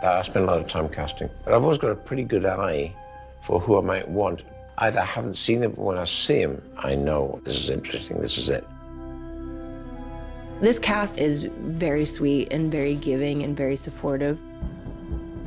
I spend a lot of time casting, but I've always got a pretty good eye for who I might want. Either I haven't seen them, but when I see them, I know this is interesting, this is it. This cast is very sweet and very giving and very supportive.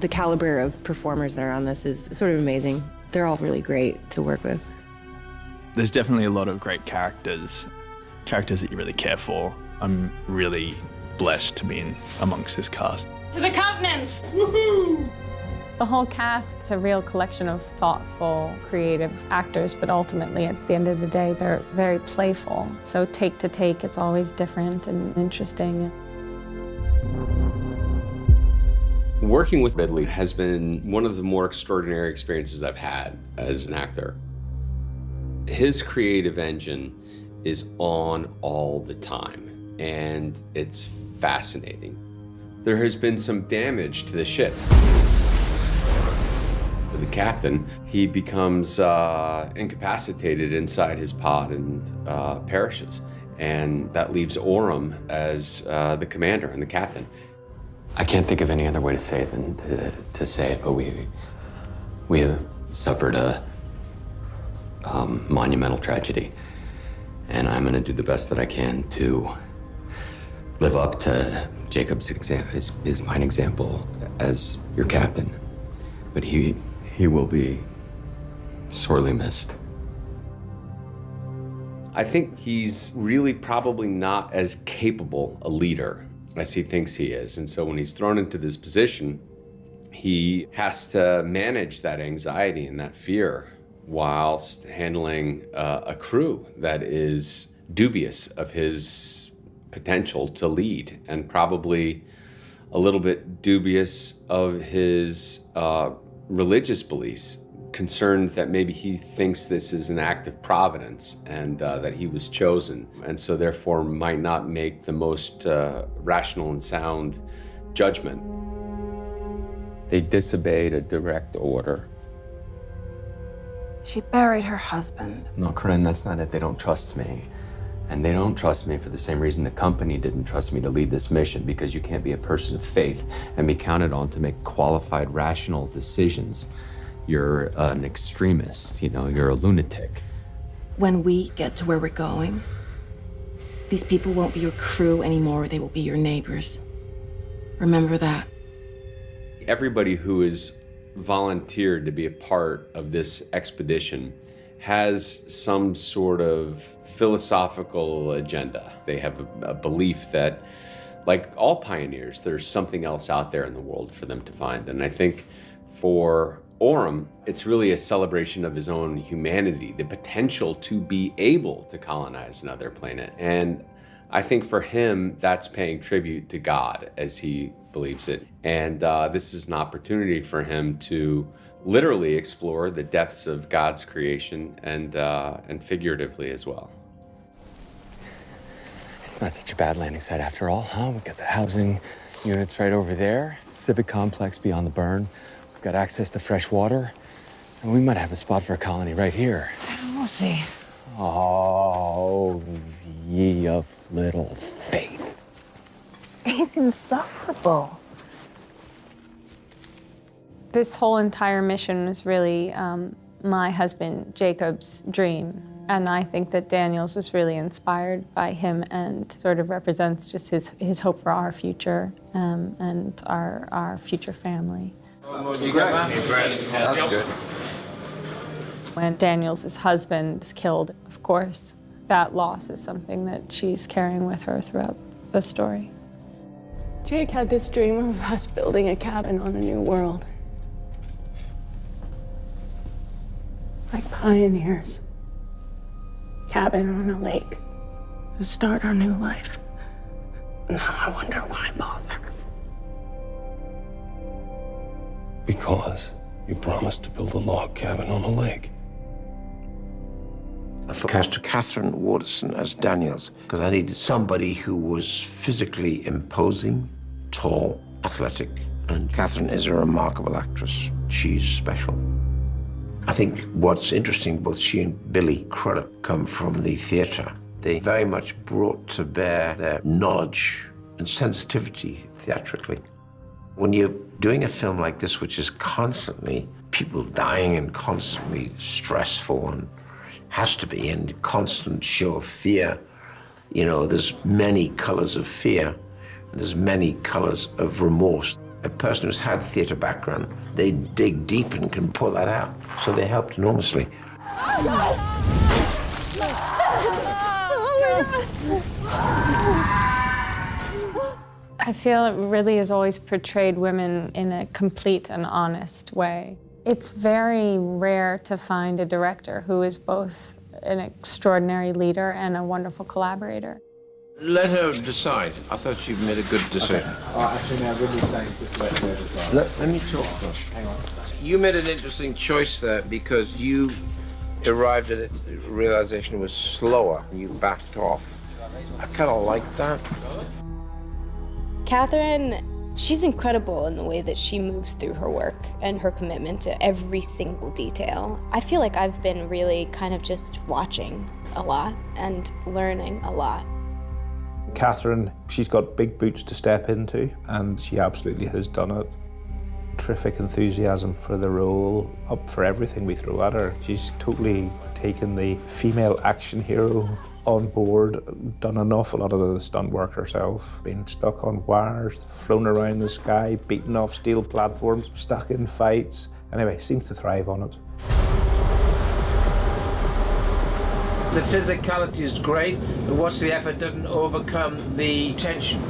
The caliber of performers that are on this is sort of amazing. They're all really great to work with. There's definitely a lot of great characters that you really care for. I'm really blessed to be amongst this cast. To the Covenant! Woohoo! The whole cast is a real collection of thoughtful, creative actors, but ultimately, at the end of the day, they're very playful. So take to take, it's always different and interesting. Working with Ridley has been one of the more extraordinary experiences I've had as an actor. His creative engine is on all the time, and it's fascinating. There has been some damage to the ship. The captain, he becomes incapacitated inside his pod and perishes. And that leaves Orym as the commander and the captain. I can't think of any other way to say it than to say it, but we have suffered a monumental tragedy. And I'm gonna do the best that I can to live up to Jacob's his fine example as your captain. But he will be sorely missed. I think he's really probably not as capable a leader as he thinks he is. And so when he's thrown into this position, he has to manage that anxiety and that fear whilst handling a crew that is dubious of his potential to lead and probably a little bit dubious of his religious beliefs, concerned that maybe he thinks this is an act of providence and that he was chosen, and so therefore might not make the most rational and sound judgment. They disobeyed a direct order. She buried her husband. No, Corinne, that's not it. They don't trust me. And they don't trust me for the same reason the company didn't trust me to lead this mission, because you can't be a person of faith and be counted on to make qualified, rational decisions. You're an extremist, you're a lunatic. When we get to where we're going, these people won't be your crew anymore. They will be your neighbors. Remember that. Everybody who has volunteered to be a part of this expedition has some sort of philosophical agenda. They have a belief that, like all pioneers, there's something else out there in the world for them to find. And I think for Orym, it's really a celebration of his own humanity, the potential to be able to colonize another planet. And I think for him, that's paying tribute to God as he believes it. And this is an opportunity for him to literally explore the depths of God's creation and figuratively as well. It's not such a bad landing site after all, huh? We've got the housing units right over there, civic complex beyond the burn. We've got access to fresh water, and we might have a spot for a colony right here. We'll see. Oh, ye of little faith. He's insufferable. This whole entire mission was really my husband Jacob's dream. And I think that Daniels was really inspired by him and sort of represents just his hope for our future and our future family. You got that? That's good. When Daniels' husband is killed, of course, that loss is something that she's carrying with her throughout the story. Jake had this dream of us building a cabin on a new world. Like pioneers. Cabin on a lake. To start our new life. Now I wonder why bother. Because you promised to build a log cabin on a lake. I thought cast Catherine Waterston as Daniels because I needed somebody who was physically imposing, tall, athletic, and Catherine is a remarkable actress. She's special. I think what's interesting, both she and Billy Crudup come from the theatre. They very much brought to bear their knowledge and sensitivity theatrically. When you're doing a film like this, which is constantly people dying and constantly stressful and has to be in constant show of fear, you know, there's many colors of fear, there's many colors of remorse. A person who's had a theater background, they dig deep and can pull that out. So they helped enormously. I feel it really has always portrayed women in a complete and honest way. It's very rare to find a director who is both an extraordinary leader and a wonderful collaborator. Let her decide. I thought you made a good decision. Actually, I really thank you. Let me talk first. Hang on. You made an interesting choice there because you arrived at a realization it was slower and you backed off. I kind of like that. Catherine, she's incredible in the way that she moves through her work and her commitment to every single detail. I feel like I've been really kind of just watching a lot and learning a lot. Catherine, she's got big boots to step into, and she absolutely has done it. Terrific enthusiasm for the role, up for everything we throw at her. She's totally taken the female action hero on board, done an awful lot of the stunt work herself, been stuck on wires, flown around the sky, beaten off steel platforms, stuck in fights. Anyway, seems to thrive on it. The physicality is great, but what's the effort doesn't overcome the tension.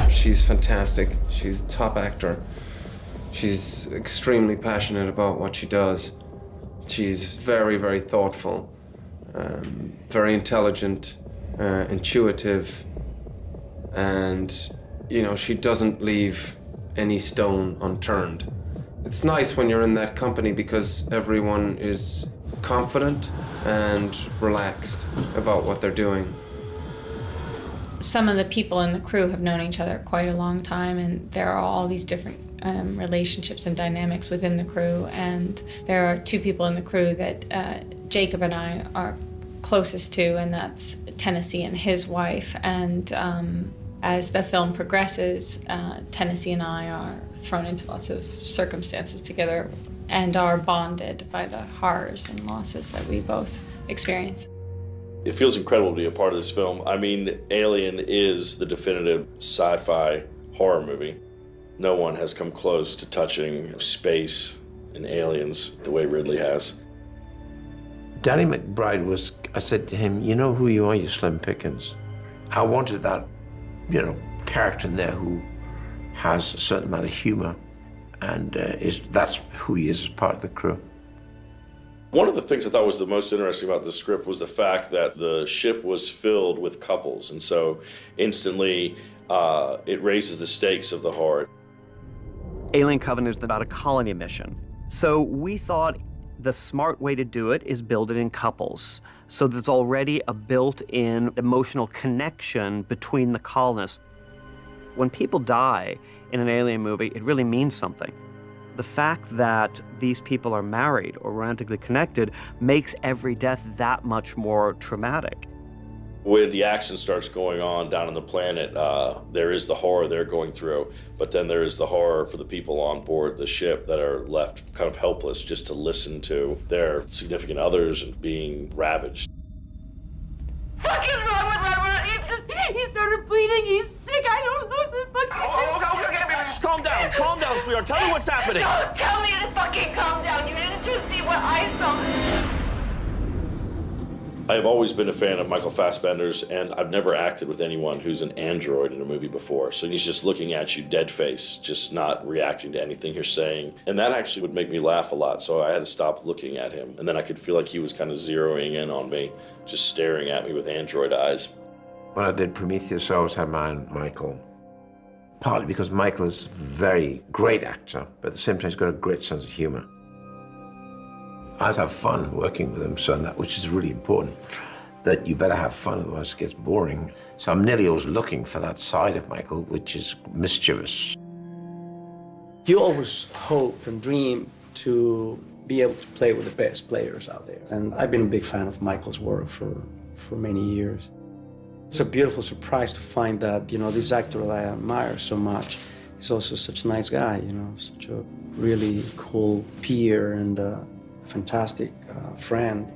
She's fantastic. She's a top actor. She's extremely passionate about what she does. She's very, very thoughtful, very intelligent, intuitive, and, you know, she doesn't leave any stone unturned. It's nice when you're in that company because everyone is confident and relaxed about what they're doing. Some of the people in the crew have known each other quite a long time, and there are all these different relationships and dynamics within the crew. And there are two people in the crew that Jacob and I are closest to, and that's Tennessee and his wife. And as the film progresses, Tennessee and I are thrown into lots of circumstances together and are bonded by the horrors and losses that we both experience. It feels incredible to be a part of this film. I mean, Alien is the definitive sci-fi horror movie. No one has come close to touching space and aliens the way Ridley has. Danny McBride was, I said to him, you know who you are, you Slim Pickens. I wanted that, you know, character in there who has a certain amount of humor, and that's who he is as part of the crew. One of the things I thought was the most interesting about the script was the fact that the ship was filled with couples, and so instantly it raises the stakes of the horror. Alien Covenant is about a colony mission. So we thought the smart way to do it is build it in couples. So there's already a built-in emotional connection between the colonists. When people die in an Alien movie, it really means something. The fact that these people are married or romantically connected makes every death that much more traumatic. When the action starts going on down on the planet, there is the horror they're going through, but then there is the horror for the people on board the ship that are left kind of helpless just to listen to their significant others and being ravaged. What is wrong with Robert? He started bleeding. He's sick. I don't know what the fuck to do. Okay, just calm down, sweetheart. Tell me what's happening. Don't tell me to fucking calm down. You didn't just see what I saw. I have always been a fan of Michael Fassbender's, and I've never acted with anyone who's an android in a movie before. So he's just looking at you dead face, just not reacting to anything you're saying. And that actually would make me laugh a lot, so I had to stop looking at him. And then I could feel like he was kind of zeroing in on me, just staring at me with android eyes. When I did Prometheus, I always had my eye on Michael. Partly because Michael is a very great actor, but at the same time he's got a great sense of humor. I have fun working with him, so that, which is really important, that you better have fun, otherwise it gets boring. So I'm nearly always looking for that side of Michael, which is mischievous. You always hope and dream to be able to play with the best players out there. And I've been a big fan of Michael's work for many years. It's a beautiful surprise to find that, you know, this actor that I admire so much is also such a nice guy, you know, such a really cool peer and a fantastic friend.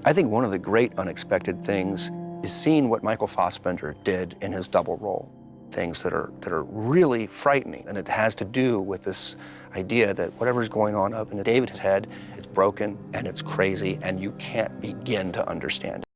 I think one of the great unexpected things is seeing what Michael Fassbender did in his double role. Things that are really frightening, and it has to do with this idea that whatever's going on up in David's head is broken and it's crazy and you can't begin to understand it.